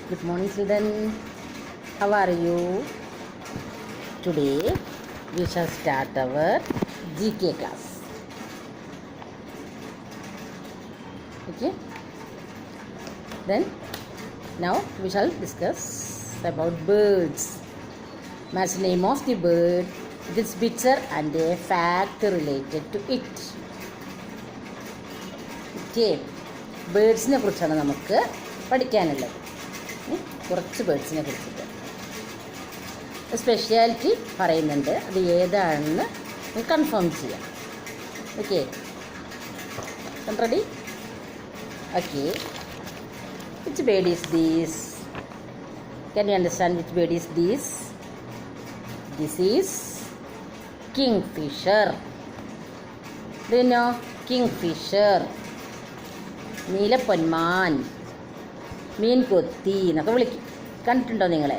Good morning, children. How are you? Today we shall start our GK class. Okay. Then now we shall discuss about birds. Match the name of the bird, its picture and a fact related to it. Okay. ബേഡ്സിനെ കുറിച്ചാണ് നമുക്ക് പഠിക്കാനുള്ളത്. കുറച്ച് ബേഡ്സിനെ കുറിച്ചിട്ട് speciality പറയുന്നുണ്ട്, അത് ഏതാണെന്ന് confirm ചെയ്യാം. Okay, ready? Okay, which bird is these? Can you understand which bird is these? This is kingfisher. Do you know kingfisher? നീലപ്പൊന്മാൻ, മീൻ കൊത്തി എന്നൊക്കെ വിളിക്കും. കണ്ടിട്ടുണ്ടോ നിങ്ങളെ?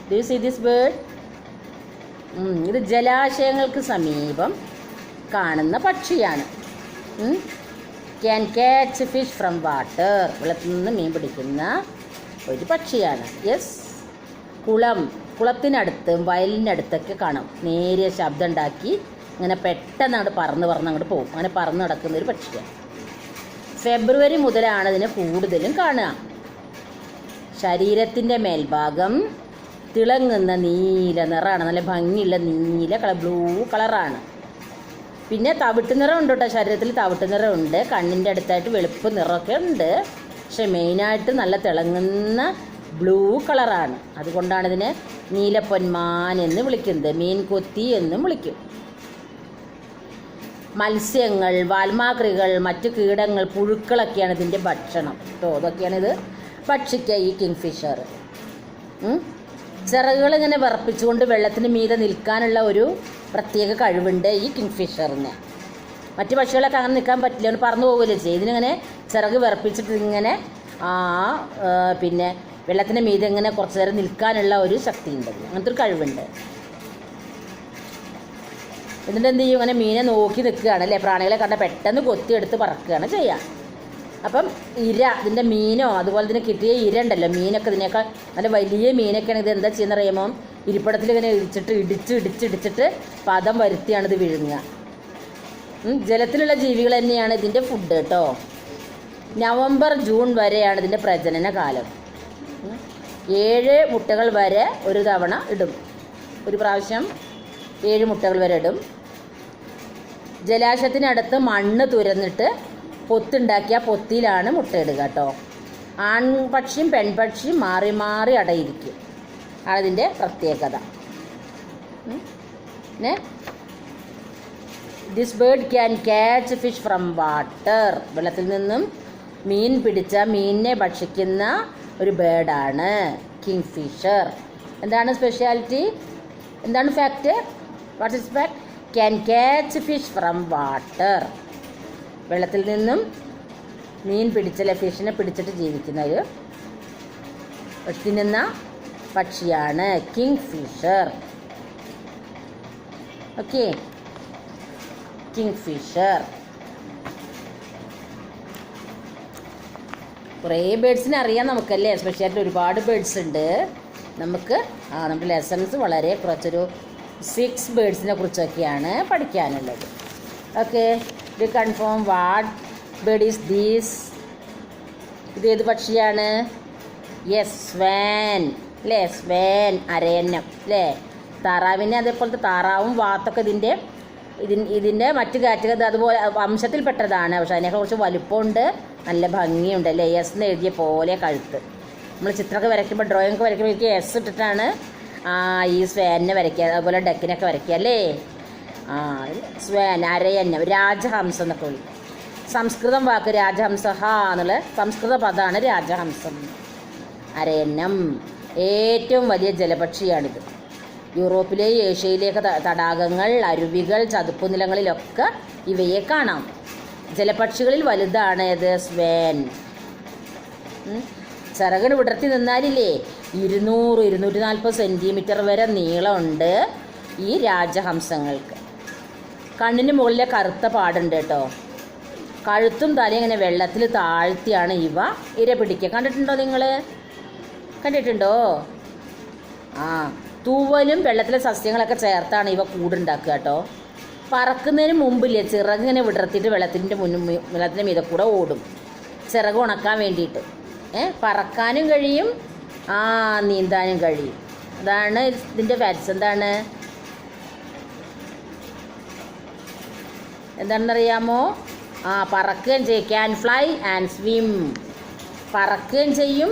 Do you see this bird? ഇത് ജലാശയങ്ങൾക്ക് സമീപം കാണുന്ന പക്ഷിയാണ്. Can catch fish from water. വെള്ളത്തിൽ നിന്ന് മീൻ പിടിക്കുന്ന ഒരു പക്ഷിയാണ്. യെസ്, കുളത്തിനടുത്തും വയലിനടുത്തൊക്കെ കാണും. നേരിയ ശബ്ദം ഉണ്ടാക്കി ഇങ്ങനെ പെട്ടെന്ന് അങ്ങോട്ട് പറന്ന് അങ്ങോട്ട് പോകും. അങ്ങനെ പറന്ന് നടക്കുന്ന ഒരു പക്ഷിയാണ്. ഫെബ്രുവരി മുതലാണ് ഇതിനെ കൂടുതലും കാണുക. ശരീരത്തിൻ്റെ മേൽഭാഗം തിളങ്ങുന്ന നീല നിറമാണ്, നല്ല ഭംഗിയുള്ള നീല ബ്ലൂ കളറാണ്. പിന്നെ തവിട്ട് നിറം ഉണ്ട് കേട്ടോ, ശരീരത്തിൽ തവിട്ട് നിറം ഉണ്ട്. കണ്ണിൻ്റെ അടുത്തായിട്ട് വെളുപ്പ് നിറമൊക്കെ ഉണ്ട്. പക്ഷെ മെയിനായിട്ട് നല്ല തിളങ്ങുന്ന ബ്ലൂ കളറാണ്. അതുകൊണ്ടാണ് ഇതിനെ നീലപ്പൊന്മാൻ എന്ന് വിളിക്കുന്നത്. മീൻ കൊത്തി എന്നും വിളിക്കും. മത്സ്യങ്ങൾ, വാൽമാക്രികൾ, മറ്റു കീടങ്ങൾ, പുഴുക്കളൊക്കെയാണ് ഇതിൻ്റെ ഭക്ഷണം കേട്ടോ. അതൊക്കെയാണ് ഇത് ഭക്ഷിക്കുക ഈ കിങ്ഫിഷർ. ചിറകുകൾ ഇങ്ങനെ വിറപ്പിച്ചുകൊണ്ട് വെള്ളത്തിന് മീതെ നിൽക്കാനുള്ള ഒരു പ്രത്യേക കഴിവുണ്ട് ഈ കിങ്ഫിഷറിന്. മറ്റു പക്ഷികളൊക്കെ അങ്ങനെ നിൽക്കാൻ പറ്റില്ല, അവന് പറന്നു പോകില്ല ചെയ്യും. ഇതിനിങ്ങനെ ചിറക് വിറപ്പിച്ചിട്ട് ഇങ്ങനെ പിന്നെ വെള്ളത്തിന് മീതെ ഇങ്ങനെ കുറച്ച് നേരം നിൽക്കാനുള്ള ഒരു ശക്തി ഉണ്ട്, അങ്ങനത്തെ ഒരു കഴിവുണ്ട്. എന്നിട്ട് എന്ത് ചെയ്യും? ഇങ്ങനെ മീനെ നോക്കി നിൽക്കുകയാണ് അല്ലേ. പ്രാണികളെ കണ്ടാൽ പെട്ടെന്ന് കൊത്തിയെടുത്ത് പറക്കുകയാണ് ചെയ്യുക. അപ്പം ഇര, ഇതിൻ്റെ മീനോ അതുപോലെ തന്നെ കിട്ടിയ ഇര ഉണ്ടല്ലോ, മീനൊക്കെ ഇതിനേക്കാൾ നല്ല വലിയ മീനൊക്കെയാണ് ഇത് എന്താ ചെയ്യുന്ന അറിയുമോ? ഇരിപ്പിടത്തിൽ ഇങ്ങനെ ഇടിച്ചിട്ട് പദം വരുത്തിയാണ് ഇത് വിഴുങ്ങുക. ജലത്തിലുള്ള ജീവികൾ തന്നെയാണ് ഇതിൻ്റെ ഫുഡ് കേട്ടോ. നവംബർ ജൂൺ വരെയാണ് ഇതിൻ്റെ പ്രജനന കാലം. 7 മുട്ടകൾ വരെ ഒരു തവണ ഇടും. ഒരു പ്രാവശ്യം 7 മുട്ടകൾ വരെ ഇടും. ജലാശയത്തിനടുത്ത് മണ്ണ് തുരന്നിട്ട് പൊത്തുണ്ടാക്കിയ പൊത്തിയിലാണ് മുട്ടയിടുക കേട്ടോ. ആൺപക്ഷിയും പെൺപക്ഷിയും മാറി മാറി അടയിരിക്കും, അതിൻ്റെ പ്രത്യേകത. പിന്നെ this bird can catch fish from water. വെള്ളത്തിൽ നിന്നും മീൻ പിടിച്ച മീനിനെ ഭക്ഷിക്കുന്ന ഒരു ബേർഡാണ് കിങ്ഫിഷർ. എന്താണ് സ്പെഷ്യാലിറ്റി? എന്താണ് fact? What is fact? Can catch fish from water. വെള്ളത്തിൽ നിന്നും മീൻ പിടിച്ചല്ലേ, ഫിഷിനെ പിടിച്ചിട്ട് ജീവിക്കുന്ന ഒരു തിന്നുന്ന പക്ഷിയാണ് കിങ്ഫിഷർ. Okay, kingfisher. കുറേ ബേഡ്സിനെ അറിയാം നമുക്കല്ലേ, സ്പെഷ്യലായിട്ട് ഒരുപാട് ബേഡ്സ് ഉണ്ട്. നമ്മുടെ ലെസൺസ് വളരെ കുറച്ചൊരു 6 ബേഡ്സിനെ കുറിച്ചൊക്കെയാണ് പഠിക്കാനുള്ളത്. Okay, do confirm what bird is these? ഇത് ഏത് പക്ഷിയാണ്? യെസ്, സ്വാൻ അല്ലേ. സ്വാൻ, അരയന്നം അല്ലേ. താറാവിനെ അതേപോലത്തെ താറാവും വാത്തൊക്കെ ഇതിൻ്റെ മറ്റ് കാറ്റഗറി അതുപോലെ വംശത്തിൽപ്പെട്ടതാണ്. പക്ഷെ അതിനൊക്കെ കുറച്ച് വലുപ്പമുണ്ട്, നല്ല ഭംഗിയുണ്ട് അല്ലേ. എസ് എന്ന് എഴുതിയ പോലെ കഴുത്ത്. നമ്മൾ ചിത്രമൊക്കെ വരയ്ക്കുമ്പോൾ, ഡ്രോയിങ് ഒക്കെ വരയ്ക്കുമ്പോൾ എനിക്ക് എസ് ഇട്ടിട്ടാണ് ഈ സ്വാനിനെ വരയ്ക്കുക, അതുപോലെ ഡക്കിനൊക്കെ വരയ്ക്കുക അല്ലേ. സ്വാൻ, അരയന്നം, രാജഹംസം എന്നൊക്കെ വിളിക്കും. സംസ്കൃതം വാക്ക് രാജഹംസ എന്നുള്ള സംസ്കൃത പദമാണ് രാജഹംസം. അരയന്നം ഏറ്റവും വലിയ ജലപക്ഷിയാണിത്. യൂറോപ്പിലെ ഏഷ്യയിലേക്ക് തടാകങ്ങൾ, അരുവികൾ, ചതുപ്പുനിലങ്ങളിലൊക്കെ ഇവയെ കാണാം. ജലപക്ഷികളിൽ വലുതാണ് ഇത് സ്വാൻ. ചിറകിന് വിടർത്തി നിന്നാലില്ലേ 200-240 സെൻറ്റിമീറ്റർ വരെ നീളമുണ്ട് ഈ രാജഹംസങ്ങൾക്ക്. കണ്ണിന് മുകളിലെ കറുത്ത പാടുണ്ട് കേട്ടോ. കഴുത്തും തലയും ഇങ്ങനെ വെള്ളത്തിൽ താഴ്ത്തിയാണ് ഇവ ഇര പിടിക്കുക. കണ്ടിട്ടുണ്ടോ നിങ്ങൾ? കണ്ടിട്ടുണ്ടോ? ആ, തൂവലും വെള്ളത്തിലെ സസ്യങ്ങളൊക്കെ ചേർത്താണ് ഇവ കൂടുണ്ടാക്കുക കേട്ടോ. പറക്കുന്നതിന് മുമ്പില്ലേ ചിറക് ഇങ്ങനെ വിടർത്തിയിട്ട് വെള്ളത്തിൻ്റെ മീതെ കൂടെ ഓടും, ചിറക് ഉണക്കാൻ വേണ്ടിയിട്ട്. പറക്കാനും കഴിയും, നീന്താനും കഴിയും. അതാണ് ഇതിൻ്റെ ഫാറ്റ്സ്. എന്താണെന്നറിയാമോ? പറക്കുകയും ചെയ്യും. Can fly and swim. പറക്കുകയും ചെയ്യും,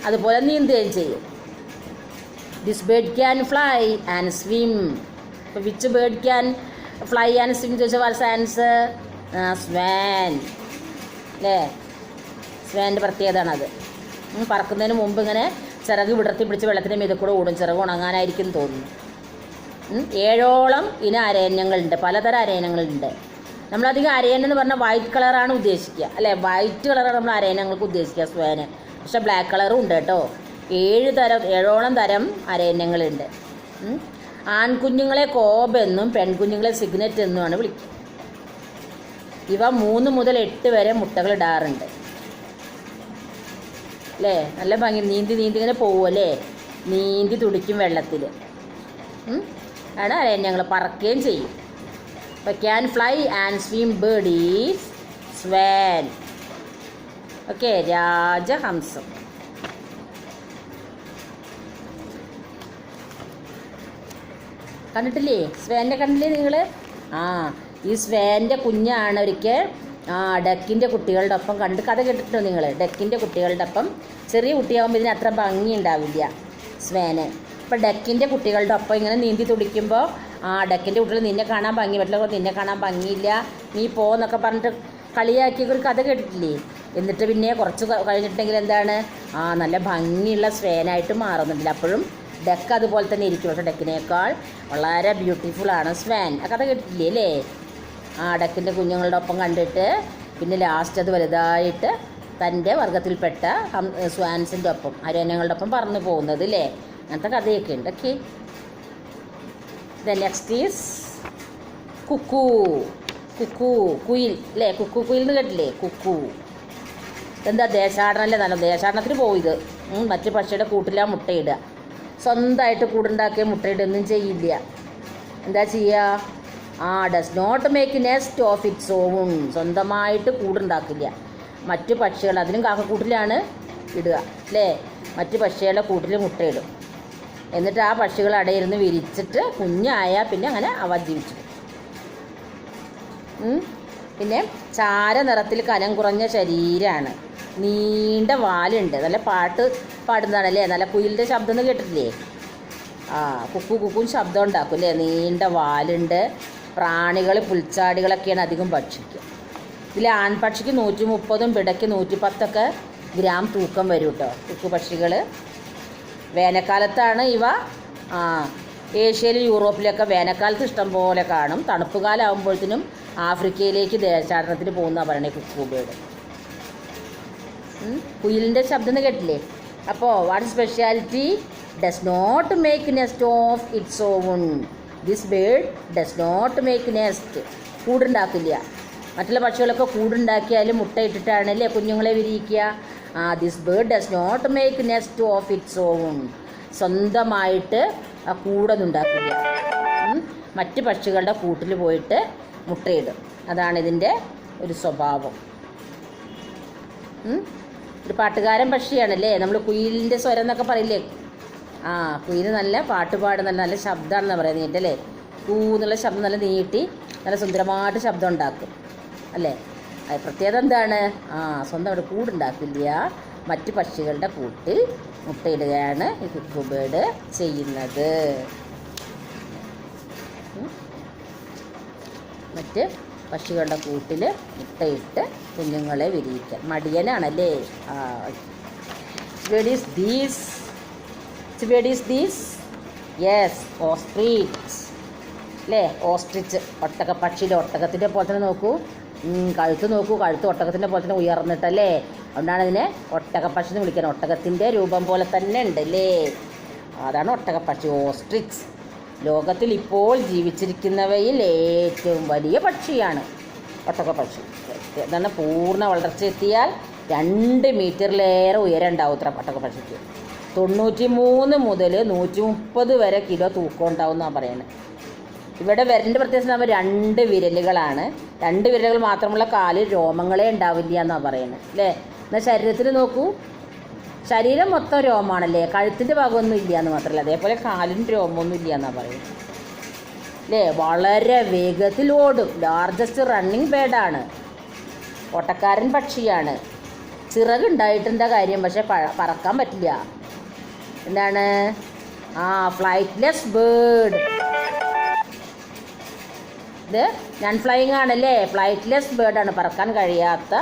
അതുപോലെ നീന്തുകയും ചെയ്യും. This bird can fly and swim. അപ്പോൾ which bird can fly and swim ചോദിച്ചാൽ വാട്ട്സ് ആൻസർ? സ്വാൻ അല്ലേ? സ്വാൻ്റെ പ്രത്യേകതയാണത്. പറക്കുന്നതിന് മുമ്പ് ഇങ്ങനെ ചിറക് വിടർത്തി പിടിച്ച് വെള്ളത്തിൻ്റെ മീതെ കൂടെ ഓടും, ചിറക് ഉണങ്ങാനായിരിക്കും തോന്നുന്നു. 7ഓളം ഇനം അരയന്യങ്ങളുണ്ട്, പലതരം അരയന്യങ്ങളുണ്ട്. നമ്മളധികം അരയൻ എന്ന് പറഞ്ഞാൽ വൈറ്റ് കളറാണ് ഉദ്ദേശിക്കുക, അല്ലേ? വൈറ്റ് കളറാണ് നമ്മൾ അരയന്യങ്ങൾക്ക് ഉദ്ദേശിക്കുക, സ്വാന്. പക്ഷേ ബ്ലാക്ക് കളറും ഉണ്ട് കേട്ടോ. 7ഓളം തരം അരയന്യങ്ങളുണ്ട്. ആൺകുഞ്ഞുങ്ങളെ കോബെന്നും പെൺകുഞ്ഞുങ്ങളെ സിഗ്നറ്റ് എന്നുമാണ് വിളിക്കുക. ഇവ 3 മുതൽ 8 വരെ മുട്ടകൾ ഇടാറുണ്ട്, അല്ലേ? നല്ല ഭംഗി. നീന്തി ഇങ്ങനെ പോവുമല്ലേ, നീന്തി തുടിക്കും വെള്ളത്തിൽ. ആണ് അരയന്യങ്ങൾ. പറക്കുകയും ചെയ്യും. അപ്പോൾ can fly and swim bird is swan. Okay, രാജഹംസം. കണ്ടിട്ടില്ലേ? സ്വാൻ്റെ കണ്ടില്ലേ നിങ്ങൾ? ഈ സ്വാൻ്റെ കുഞ്ഞാണ് ഒരിക്കൽ ഡക്കിൻ്റെ കുട്ടികളുടെ ഒപ്പം കഥ കേട്ടിട്ടുണ്ടോ നിങ്ങൾ? ഡക്കിൻ്റെ കുട്ടികളുടെ ഒപ്പം. ചെറിയ കുട്ടിയാകുമ്പോൾ ഇതിന് അത്ര ഭംഗി ഉണ്ടാവില്ല സ്വാന്. അപ്പോൾ ഡക്കിൻ്റെ കുട്ടികളുടെ ഒപ്പം ഇങ്ങനെ നീന്തി തുടിക്കുമ്പോൾ ഡക്കിൻ്റെ കുട്ടികൾ നിന്നെ കാണാൻ ഭംഗി പറ്റില്ല, നിന്നെ കാണാൻ ഭംഗിയില്ല, നീ പോന്നൊക്കെ പറഞ്ഞിട്ട് കളിയാക്കിയൊക്കെ ഒരു കഥ കേട്ടിട്ടില്ലേ? എന്നിട്ട് പിന്നെ കുറച്ച് കഴിഞ്ഞിട്ടുണ്ടെങ്കിൽ എന്താണ്? നല്ല ഭംഗിയുള്ള സ്വാനായിട്ട് മാറുന്നുണ്ടല്ലോ. അപ്പോഴും ഡക്ക് അതുപോലെ തന്നെ ഇരിക്കും, പക്ഷേ ഡക്കിനേക്കാൾ വളരെ ബ്യൂട്ടിഫുള്ളാണ് സ്വാൻ. ആ കഥ കേട്ടിട്ടില്ലേ അല്ലേ? ഡക്കിൻ്റെ കുഞ്ഞുങ്ങളുടെ ഒപ്പം കണ്ടിട്ട് പിന്നെ ലാസ്റ്റ് അത് വലുതായിട്ട് തൻ്റെ വർഗത്തിൽപ്പെട്ട സ്വാൻസിൻ്റെ ഒപ്പം, അരയന്യങ്ങളുടെ ഒപ്പം പറന്നു പോകുന്നത് അല്ലേ? അങ്ങനത്തെ കഥയൊക്കെ ഉണ്ട്. Okay, next is cuckoo. കുയിൽ അല്ലേ? കുയിൽ എന്ന് കേട്ടില്ലേ? കുക്കു എന്താ ദേശാടനല്ലേ? നല്ല ദേശാടനത്തിന് പോയത്. മറ്റു പക്ഷിയുടെ കൂട്ടിലാണ് മുട്ടയിടുക. സ്വന്തമായിട്ട് കൂടുണ്ടാക്കിയ മുട്ടയിടൊന്നും ചെയ്യില്ല. എന്താ ചെയ്യുക? Does not make nest of its own. സ്വന്തമായിട്ട് കൂടുണ്ടാക്കില്ല. മറ്റു പക്ഷികൾ, അതിനും കാക്കക്കൂട്ടിലാണ് ഇടുക അല്ലേ? മറ്റു പക്ഷികളുടെ കൂട്ടിൽ മുട്ടയിടും. എന്നിട്ട് ആ പക്ഷികൾ അടയിരുന്ന് വിരിച്ചിട്ട് കുഞ്ഞായാൽ പിന്നെ അങ്ങനെ അവ ജീവിച്ചു. പിന്നെ ചാര നിറത്തിൽ കനം കുറഞ്ഞ ശരീരമാണ്, നീണ്ട വാലുണ്ട്. നല്ല പാട്ട് പാടുന്നതാണല്ലേ? നല്ല കുയിലിൻ്റെ ശബ്ദം എന്ന് കേട്ടിട്ടില്ലേ? കുക്കും ശബ്ദം ഉണ്ടാക്കും അല്ലേ? നീണ്ട വാലുണ്ട്. പ്രാണികൾ, പുൽച്ചാടികളൊക്കെയാണ് അധികം ഭക്ഷിക്കുക. ഇതിൽ ആൺപക്ഷിക്ക് 130 പിടയ്ക്ക് 110 ഗ്രാം തൂക്കം വരും കേട്ടോ കുക്കു പക്ഷികൾ. വേനൽക്കാലത്താണ് ഇവ. ഏഷ്യയിലും യൂറോപ്പിലൊക്കെ വേനൽക്കാലത്ത് ഇഷ്ടം പോലെ കാണും. തണുപ്പ് കാലമാകുമ്പോഴത്തേനും ആഫ്രിക്കയിലേക്ക് ദേശാടനത്തിന് പോകുന്നതാണ് പറയണേ കുക്കു ബേർഡ്. കുയിലിൻ്റെ ശബ്ദം എന്ന് കേട്ടില്ലേ? അപ്പോൾ what speciality? Does not make nest of its own. This bird does not make nest. കൂടുണ്ടാക്കില്ല. മറ്റുള്ള പക്ഷികളൊക്കെ കൂടുണ്ടാക്കിയാലും മുട്ടയിട്ടിട്ടാണല്ലേ കുഞ്ഞുങ്ങളെ വിരിയിക്കുക. This bird does not make nest of its own. സ്വന്തമായിട്ട് കൂടൊന്നും ഉണ്ടാക്കില്ല. മറ്റ് പക്ഷികളുടെ കൂട്ടിൽ പോയിട്ട് മുട്ടയിടും. അതാണ് ഇതിൻ്റെ ഒരു സ്വഭാവം. ഒരു പാട്ടുകാരൻ പക്ഷിയാണല്ലേ? നമ്മൾ കുയിലിൻ്റെ സ്വരം എന്നൊക്കെ പറയില്ലേ? കുയിൽ നല്ല പാട്ട് പാടുന്ന നല്ല ശബ്ദമാണെന്ന് പറയുന്നത് നീട്ടല്ലേ? എന്നുള്ള ശബ്ദം നല്ല നീട്ടി നല്ല സുന്ദരമായിട്ട് ശബ്ദം ഉണ്ടാക്കും അല്ലേ? അത് പ്രത്യേകത എന്താണ്? സ്വന്തമായിട്ട് കൂടുണ്ടാക്കില്ല. മറ്റ് പക്ഷികളുടെ കൂട്ടിൽ മുട്ടയിടുകയാണ് ഈ കുക്കു ബേർഡ് ചെയ്യുന്നത്. മറ്റ് പക്ഷികളുടെ കൂട്ടിൽ മുട്ടയിട്ട് കുഞ്ഞുങ്ങളെ വിരിയിക്കാൻ മടിയനാണല്ലേ? What is this? Yes, ostrich അല്ലേ? ഓസ്ട്രിച്ച്, ഒട്ടകപ്പക്ഷിയുടെ ഒട്ടകത്തിൻ്റെ പോലെ തന്നെ നോക്കൂ. കഴുത്ത് നോക്കൂ, കഴുത്ത് ഒട്ടകത്തിൻ്റെ പോലെ തന്നെ ഉയർന്നിട്ടല്ലേ? അതുകൊണ്ടാണ് ഇതിനെ ഒട്ടകപ്പക്ഷി എന്ന് വിളിക്കുന്നത്. ഒട്ടകത്തിൻ്റെ രൂപം പോലെ തന്നെ ഉണ്ട് അല്ലേ? അതാണ് ഒട്ടകപ്പക്ഷി, ഓസ്ട്രിച്ച്. ലോകത്തിൽ ഇപ്പോൾ ജീവിച്ചിരിക്കുന്നവയിൽ ഏറ്റവും വലിയ പക്ഷിയാണ് ഒട്ടകപ്പക്ഷി. പ്രത്യേകത. അതാണ് പൂർണ്ണ വളർച്ച എത്തിയാൽ 2 മീറ്ററിലേറെ ഉയരം ഉണ്ടാവും ഇത്ര ഒട്ടകപ്പക്ഷിക്ക്. 93 മുതൽ 130 വരെ കിലോ തൂക്കം ഉണ്ടാവും എന്നാണ് പറയുന്നത്. ഇവിടെ വിരലിൻ്റെ പ്രത്യേകത നമ്മൾ 2 വിരലുകളാണ്. 2 വിരലുകൾ മാത്രമുള്ള കാലിൽ രോമങ്ങളെ ഉണ്ടാവില്ല എന്നാണ് പറയുന്നത് അല്ലേ. എന്നാൽ ശരീരത്തിൽ നോക്കൂ, ശരീരം മൊത്തം രോമമാണല്ലേ, കഴുത്തിൻ്റെ ഭാഗമൊന്നും ഇല്ല എന്ന് മാത്രമല്ല, അതേപോലെ കാലിന് രോമമൊന്നും ഇല്ല എന്നാണ് പറയുന്നത് അല്ലേ. വളരെ വേഗത്തിൽ ഓടും, ലാർജസ്റ്റ് റണ്ണിങ് ബേർഡാണ്, ഓട്ടക്കാരൻ പക്ഷിയാണ്. ചിറകുണ്ടായിട്ടുണ്ട് കാര്യം, പക്ഷെ പറക്കാൻ പറ്റില്ല. എന്താണ്? Flightless bird. ഇത് നൺ ഫ്ലൈയിങ് ആണല്ലേ, ഫ്ലൈറ്റ്ലെസ് ബേർഡാണ്, പറക്കാൻ കഴിയാത്ത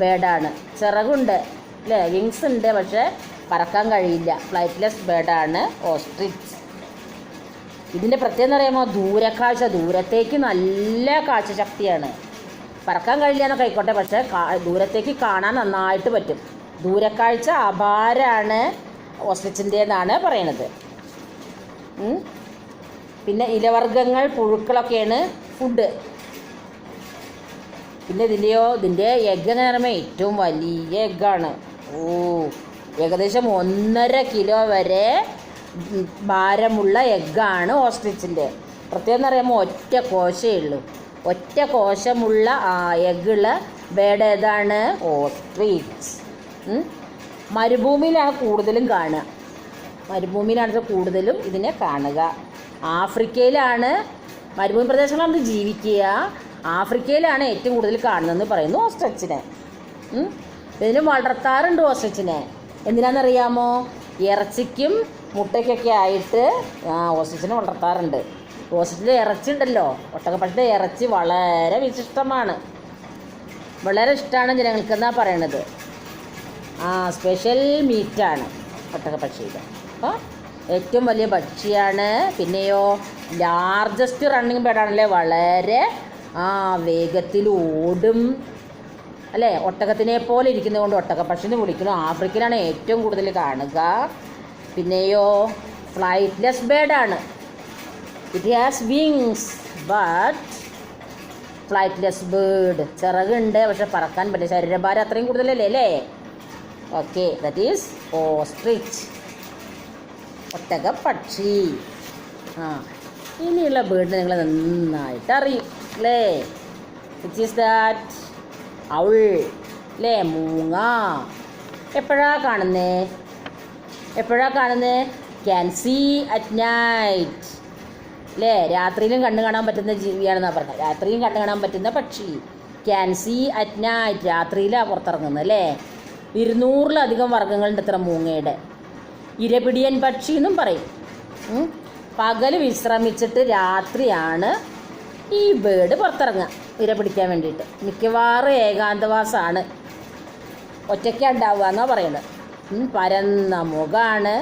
ബേർഡാണ്. ചിറകുണ്ട് അല്ലേ, വിങ്സ് ഉണ്ട്, പക്ഷേ പറക്കാൻ കഴിയില്ല. ഫ്ലൈറ്റ്ലെസ് ബേർഡാണ് ഓസ്ട്രിച്ച്. ഇതിൻ്റെ പ്രത്യേകത എന്ന് പറയുമ്പോൾ ദൂരക്കാഴ്ച, ദൂരത്തേക്ക് നല്ല കാഴ്ചശക്തിയാണ്. പറക്കാൻ കഴിയില്ല എന്നൊക്കെ ആയിക്കോട്ടെ, പക്ഷേ ദൂരത്തേക്ക് കാണാൻ നന്നായിട്ട് പറ്റും. ദൂരക്കാഴ്ച അപാരമാണ് ഓസ്ട്രിച്ചിൻ്റെന്നാണ് പറയണത്. പിന്നെ ഇലവർഗ്ഗങ്ങൾ, പുഴുക്കളൊക്കെയാണ് ഫുഡ്. പിന്നെ ഇതിൻ്റെ എഗ്ഗ് എന്ന് പറയുമ്പോൾ ഏറ്റവും വലിയ എഗ്ഗാണ്. ഏകദേശം 1.5 കിലോ വരെ ഭാരമുള്ള എഗ്ഗാണ് ഓസ്ട്രിച്ചിൻ്റെ. പ്രത്യേകം എന്ന് പറയുമ്പോൾ ഒറ്റ കോശമേ ഉള്ളൂ. ഒറ്റ കോശമുള്ള എഗ്ഗുള്ള ബേർഡ് ഏതാണ്? ഓസ്ട്രിച്ച്. മരുഭൂമിയിലാണ് കൂടുതലും കാണുക. മരുഭൂമിയിലാണ് കൂടുതലും ഇതിനെ കാണുക. ആഫ്രിക്കയിലാണ്, മരുഭൂമി പ്രദേശങ്ങളാണ് ഇത് ജീവിക്കുക. ആഫ്രിക്കയിലാണ് ഏറ്റവും കൂടുതൽ കാണുന്നതെന്ന് പറയുന്നു ഓസ്ട്രിച്ചിനെ. ഇതിന് വളർത്താറുണ്ട് ഓസ്ട്രിച്ചിനെ. എന്തിനാണെന്നറിയാമോ? ഇറച്ചിക്കും മുട്ടയ്ക്കൊക്കെ ആയിട്ട് ഓസ്ട്രിച്ചിനെ വളർത്താറുണ്ട്. ഓസ്ട്രിച്ചിൻ്റെ ഇറച്ചി ഉണ്ടല്ലോ, ഒട്ടകപ്പക്ഷിയുടെ ഇറച്ചി വളരെ വിശിഷ്ടമാണ്, വളരെ ഇഷ്ടമാണ് ജനങ്ങൾക്കെന്നാണ് പറയണത്. സ്പെഷ്യൽ മീറ്റാണ് ഒട്ടകപ്പക്ഷിയുടെ. അപ്പോൾ ഏറ്റവും വലിയ പക്ഷിയാണ്. പിന്നെയോ ലാർജസ്റ്റ് റണ്ണിങ് ബേർഡാണല്ലേ, വളരെ വേഗത്തിൽ ഓടും അല്ലേ. ഒട്ടകത്തിനെ പോലെ ഇരിക്കുന്നത് കൊണ്ട് ഒട്ടകപ്പക്ഷി എന്ന് വിളിക്കുന്നു. ആഫ്രിക്കയിലാണ് ഏറ്റവും കൂടുതൽ കാണുക. പിന്നെയോ ഫ്ലൈറ്റ്ലെസ് ബേർഡാണ്. It has wings but flightless bird. ചിറകുണ്ട്, പക്ഷെ പറക്കാൻ പറ്റില്ല, ശരീരഭാരം അത്രയും കൂടുതലല്ലേ അല്ലേ. ഓക്കെ, ദാറ്റ് ഈസ് ഓസ്ട്രിച്ച്, ഒട്ടകപ്പക്ഷി. ഇനിയുള്ള ബേർഡ് നിങ്ങൾ നന്നായിട്ട് അറിയും അല്ലേ. Which is that? ഔൾ അല്ലേ, മൂങ്ങ. എപ്പോഴാണ് കാണുന്നത്? ക്യാൻ സീ അറ്റ് നൈറ്റ് അല്ലേ. രാത്രിയിലും കണ്ണു കാണാൻ പറ്റുന്ന ജീവിയാണെന്നാണ് പറഞ്ഞത്. രാത്രിയിലും കണ്ണു കാണാൻ പറ്റുന്ന പക്ഷി. ക്യാൻ സീ അറ്റ് നൈറ്റ്, രാത്രിയിലാണ് പുറത്തിറങ്ങുന്നത് അല്ലേ. 200-ലധികം വർഗ്ഗങ്ങളുണ്ട് ഇത്ര മൂങ്ങയുടെ. ഇരപിടിയൻ പക്ഷി എന്നും പറയും. പകൽ വിശ്രമിച്ചിട്ട് രാത്രിയാണ് ഈ ബേർഡ് പുറത്തിറങ്ങുക ഇര പിടിക്കാൻ വേണ്ടിയിട്ട്. മിക്കവാറും ഏകാന്തവാസമാണ്, ഒറ്റയ്ക്കാണ് ഉണ്ടാവുക എന്നാണ് പറയുന്നത്. പരന്ന മുഖമാണ്,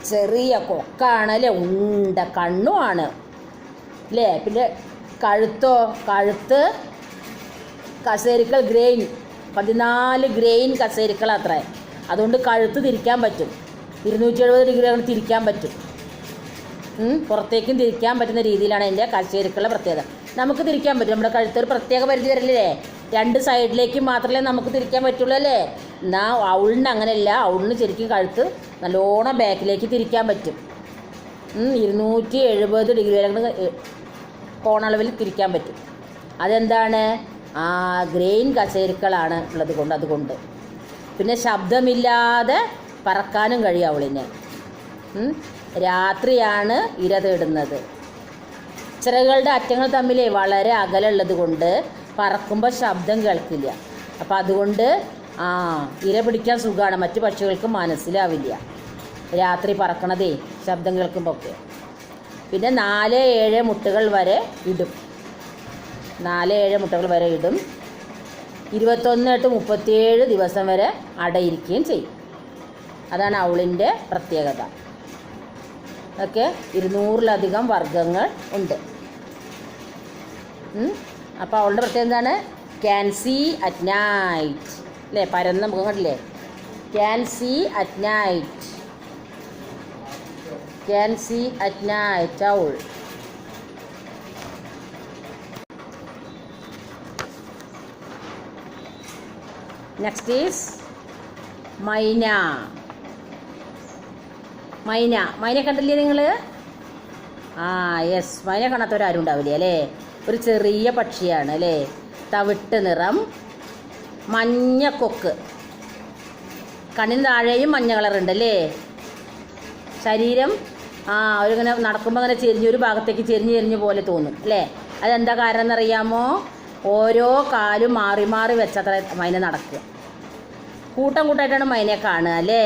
ചെറിയ കൊക്കാണ് അല്ലേ, ഉണ്ട കണ്ണുമാണ് അല്ലേ. പിന്നെ കഴുത്ത് കസേരിക്കൾ ഗ്രെയിൻ, 14 ഗ്രെയിൻ കസേരിക്കൾ അത്ര. അതുകൊണ്ട് കഴുത്ത് തിരിക്കാൻ പറ്റും, 270 ഡിഗ്രി കൊണ്ട് തിരിക്കാൻ പറ്റും. പുറത്തേക്കും തിരിക്കാൻ പറ്റുന്ന രീതിയിലാണ് എൻ്റെ കസേരിക്കളുടെ പ്രത്യേകത. നമുക്ക് തിരിക്കാൻ പറ്റും, നമ്മുടെ കഴുത്തൊരു പ്രത്യേക പരിധി വരില്ലേ, 2 സൈഡിലേക്ക് മാത്രമേ നമുക്ക് തിരിക്കാൻ പറ്റുള്ളൂ അല്ലേ. എന്നാൽ ഔളിന് അങ്ങനെയല്ല, ഔളിന് ശരിക്കും കഴുത്ത് നല്ലോണം ബാക്കിലേക്ക് തിരിക്കാൻ പറ്റും. 270 ഡിഗ്രി വരെ കോണളവിൽ തിരിക്കാൻ പറ്റും. അതെന്താണ്? ഗ്രെയിൻ കസേരിക്കളാണ് ഉള്ളത് കൊണ്ട്. അതുകൊണ്ട് പിന്നെ ശബ്ദമില്ലാതെ പറക്കാനും കഴിയും ഔളിന്. രാത്രിയാണ് ഇര തേടുന്നത്. ചിറകുകളുടെ അറ്റങ്ങൾ തമ്മിൽ വളരെ അകലുള്ളത് കൊണ്ട് പറക്കുമ്പോൾ ശബ്ദം കേൾക്കില്ല. അപ്പോൾ അതുകൊണ്ട് ഇര പിടിക്കാൻ സുഖമാണ്, മറ്റു പക്ഷികൾക്ക് മനസ്സിലാവില്ല രാത്രി പറക്കണതേ ശബ്ദം കേൾക്കുമ്പോൾ ഒക്കെ. പിന്നെ 4-7 മുട്ടകൾ വരെ ഇടും. 4-7 മുട്ടകൾ വരെ ഇടും. 21-37 ദിവസം വരെ അടയിരിക്കുകയും ചെയ്യും. അതാണ് ഔളിൻ്റെ പ്രത്യേകത. ഒക്കെ 200-ലധികം വർഗ്ഗങ്ങൾ ഉണ്ട്. അപ്പോൾ അവളുടെ പ്രത്യേകത എന്താണ്? ക്യാൻ സീ അറ്റ് നൈറ്റ് അല്ലേ, പരന്ന മുഖം കണ്ടില്ലേ. Can see at night, can see at night owl. Next is myna. Myna കണ്ടില്ലേ നിങ്ങൾ? യെസ്, മൈന കാണാത്തവരാരും ഉണ്ടാവില്ല അല്ലേ. ഒരു ചെറിയ പക്ഷിയാണ് അല്ലേ. തവിട്ട് നിറം, മഞ്ഞ കൊക്ക്, കണ്ണിന് താഴെയും മഞ്ഞ കളറുണ്ട് അല്ലേ. ശരീരം അവരിങ്ങനെ നടക്കുമ്പോൾ അങ്ങനെ ചെരിഞ്ഞൊരു ഭാഗത്തേക്ക് ചെരിഞ്ഞ് പോലെ തോന്നും അല്ലേ. അതെന്താ കാരണം എന്നറിയാമോ? ഓരോ കാലും മാറി മാറി വെച്ചത്ര മൈന നടക്കുക. കൂട്ടം കൂട്ടായിട്ടാണ് മൈനയെ കാണുക അല്ലേ.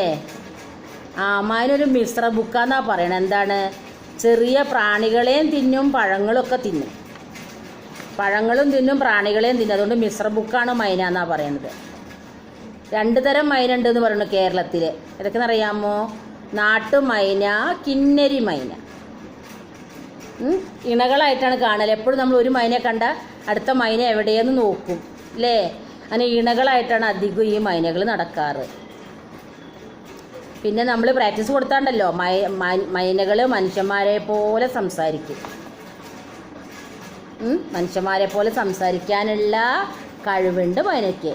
മൈനൊരു മിശ്ര ബുക്കാന്നാ പറയണത്. എന്താണ്? ചെറിയ പ്രാണികളെയും തിന്നും, പഴങ്ങളൊക്കെ തിന്നും. പഴങ്ങളും തിന്നും, പ്രാണികളെയും തിന്നും. അതുകൊണ്ട് മിശ്ര ബുക്കാണ് മൈന എന്നാണ് പറയണത്. 2 തരം മൈന ഉണ്ടെന്ന് പറയുന്നു കേരളത്തിൽ. ഏതൊക്കെയെന്ന് അറിയാമോ? നാട്ടുമൈന, കിന്നരി മൈന. ഇണകളായിട്ടാണ് കാണൽ. എപ്പോഴും നമ്മൾ ഒരു മൈനയെ കണ്ട അടുത്ത മൈന എവിടെയെന്ന് നോക്കും അല്ലേ. അങ്ങനെ ഇണകളായിട്ടാണ് അധികം ഈ മൈനകൾ നടക്കാറ്. പിന്നെ നമ്മൾ പ്രാക്ടീസ് കൊടുത്താണ്ടല്ലോ മൈനകൾ മനുഷ്യന്മാരെ പോലെ സംസാരിക്കും. മനുഷ്യന്മാരെ പോലെ സംസാരിക്കാനുള്ള കഴിവുണ്ട് മൈനയ്ക്ക്.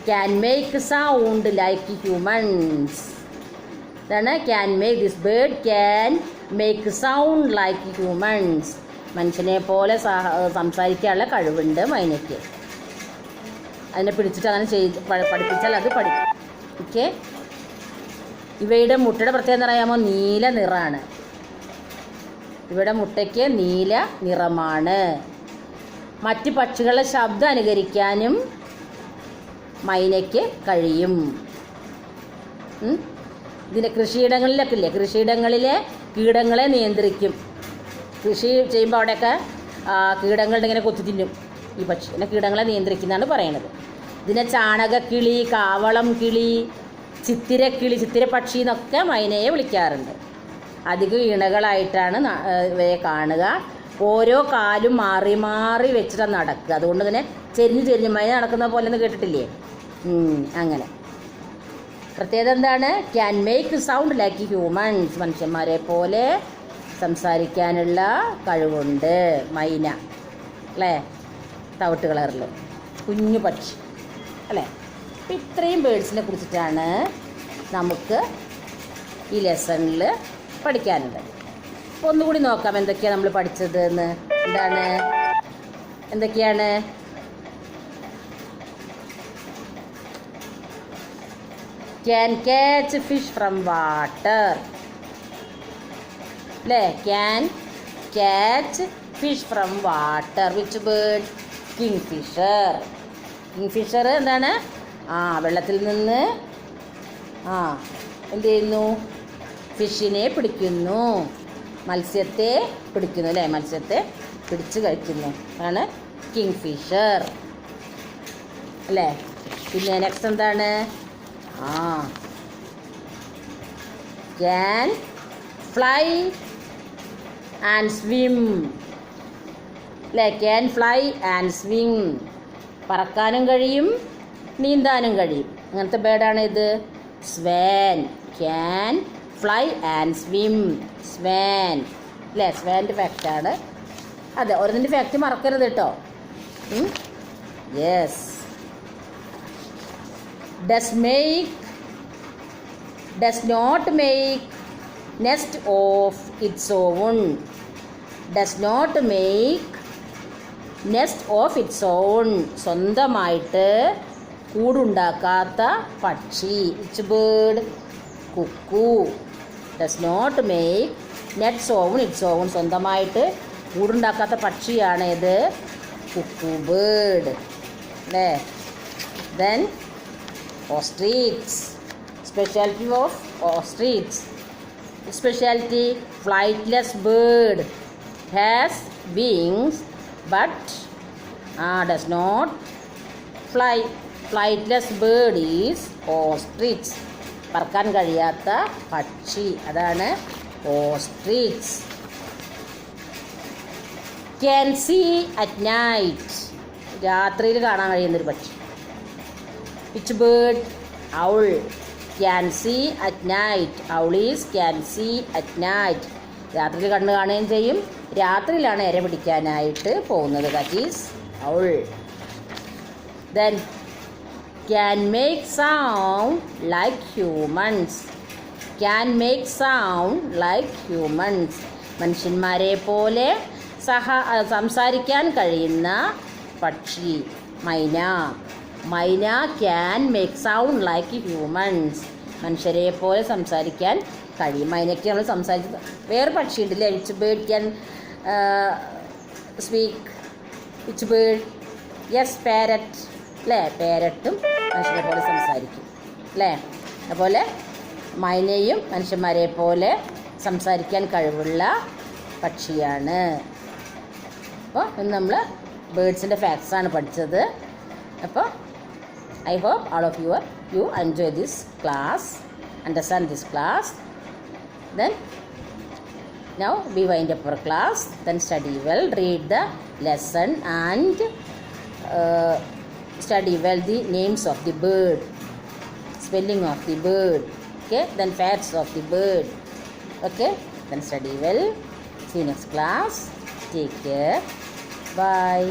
Can make sound like humans. ഇതാണ് can make. This bird can make sound like humans. മനുഷ്യനെ പോലെ സംസാരിക്കാനുള്ള കഴിവുണ്ട് മൈനയ്ക്ക്. അതിനെ പിടിച്ചിട്ട് അങ്ങനെ പഠിപ്പിച്ചാൽ അത് പഠിക്കും. ഓക്കെ. ഇവയുടെ മുട്ടയുടെ പ്രത്യേകത എന്ന് പറയാമോ? നീല നിറമാണ്. ഇവയുടെ മുട്ടയ്ക്ക് നീല നിറമാണ്. മറ്റ് പക്ഷികളുടെ ശബ്ദം അനുകരിക്കാനും മൈനയ്ക്ക് കഴിയും. ഇതിൻ്റെ കൃഷിയിടങ്ങളിലൊക്കെ ഇല്ലേ, കൃഷിയിടങ്ങളിലെ കീടങ്ങളെ നിയന്ത്രിക്കും. കൃഷി ചെയ്യുമ്പോൾ അവിടെയൊക്കെ കീടങ്ങളുടെ ഇങ്ങനെ കൊത്തി തിന്നും ഈ പക്ഷി. പിന്നെ കീടങ്ങളെ നിയന്ത്രിക്കുന്നതാണ് പറയണത്. ഇതിനെ ചാണകക്കിളി, കാവളം കിളി, ചിത്തിരക്കിളി, ചിത്തിരപ്പക്ഷി എന്നൊക്കെ മൈനയെ വിളിക്കാറുണ്ട്. അധികം ഇണകളായിട്ടാണ് ഇവയെ കാണുക. ഓരോ കാലും മാറി മാറി വെച്ചിട്ടാണ് നടക്കുക. അതുകൊണ്ട് തന്നെ ചെരിഞ്ഞ് മൈന നടക്കുന്ന പോലെ ഒന്ന് കേട്ടിട്ടില്ലേ? അങ്ങനെ. പ്രത്യേകത എന്താണ്? Can make sound like humans. മനുഷ്യന്മാരെ പോലെ സംസാരിക്കാനുള്ള കഴിവുണ്ട് മൈന അല്ലേ. തവിട്ട് കളറിൽ കുഞ്ഞു പക്ഷി അല്ലേ. അപ്പം ഇത്രയും ബേഡ്സിനെ കുറിച്ചിട്ടാണ് നമുക്ക് ഈ ലെസണിൽ പഠിക്കാനുള്ളത്. അപ്പോൾ ഒന്നുകൂടി നോക്കാം എന്തൊക്കെയാണ് നമ്മൾ പഠിച്ചത് എന്ന്. എന്തൊക്കെയാണ്? Can catch fish from water അല്ലേ. Can catch fish from water. Which bird? Kingfisher. Kingfisher എന്താണ്? വെള്ളത്തിൽ നിന്ന് എന്ത് ചെയ്യുന്നു? ഫിഷിനെ പിടിക്കുന്നു, മത്സ്യത്തെ പിടിക്കുന്നു അല്ലേ. മത്സ്യത്തെ പിടിച്ച് കഴിക്കുന്നു ആണ് കിങ്ഫിഷർ അല്ലേ. പിന്നെ നെക്സ്റ്റ് എന്താണ്? ക്യാൻ ഫ്ലൈ ആൻഡ് സ്വിം അല്ലേ. Can fly and swim. പറക്കാനും കഴിയും, നീന്താനും കഴിയും. അങ്ങനത്തെ ബേർഡാണ് ഇത്. Swan. Can fly and swim. Swan അല്ലേ. സ്വാൻ്റെ ഫാക്റ്റാണ്. അതെ, ഓരോന്നിൻ്റെ ഫാക്റ്റ് മറക്കരുത് കേട്ടോ. Yes. does not make nest of its own. does not make nest of its own. സ്വന്തമായിട്ട് കൂടുണ്ടാക്കാത്ത പക്ഷി. which bird? Kuku. does not make nets of its own. സ്വന്തമായിട്ട് കൂടുണ്ടാക്കാത്ത പക്ഷിയാണ് ഇത് കുക്കു ബേർഡ് അല്ലേ. then ostrich. Specialty of ostrich. Specialty: flightless bird, has wings but does not fly. Flightless bird is ostrich. പറക്കാൻ കഴിയാത്ത പക്ഷി അതാണ് ostrich. Can see at night. രാത്രിയിൽ കാണാൻ കഴിയുന്നൊരു പക്ഷി. Which bird? Owl. Can see at night. Owl is can see at night. രാത്രിയിൽ കണ്ണ് കാണുകയും ചെയ്യും. രാത്രിയിലാണ് ഇര പിടിക്കാനായിട്ട് പോകുന്നത്. That is owl. Then can make sound like humans. Can make sound like humans. മനുഷ്യന്മാരെ പോലെ സംസാരിക്കാൻ കഴിയുന്ന പക്ഷി മൈന. Myna can make sound like humans. മനുഷ്യരെ പോലെ സംസാരിക്കാൻ കഴിയും. മൈനയ്ക്ക് നമ്മൾ സംസാരിച്ചത്. വേറെ പക്ഷിയുണ്ടല്ലേ, which bird can speak? Which bird? Yes, parrot അല്ലേ? പാരറ്റും മനുഷ്യരെ പോലെ സംസാരിക്കും അല്ലേ? അതുപോലെ മൈനയും മനുഷ്യന്മാരെ പോലെ സംസാരിക്കാൻ കഴിവുള്ള പക്ഷിയാണ്. അപ്പോൾ ഇന്ന് നമ്മൾ ബേർഡ്സിൻ്റെ ഫാക്ട്സാണ് പഠിച്ചത്. അപ്പോൾ I hope all of you enjoy this class, understand this class. Then now we wind up our class. Then study well, read the lesson and study well the names of the bird, spelling of the bird. Okay, then facts of the bird. Okay, then study well. See you next class. Take care. Bye.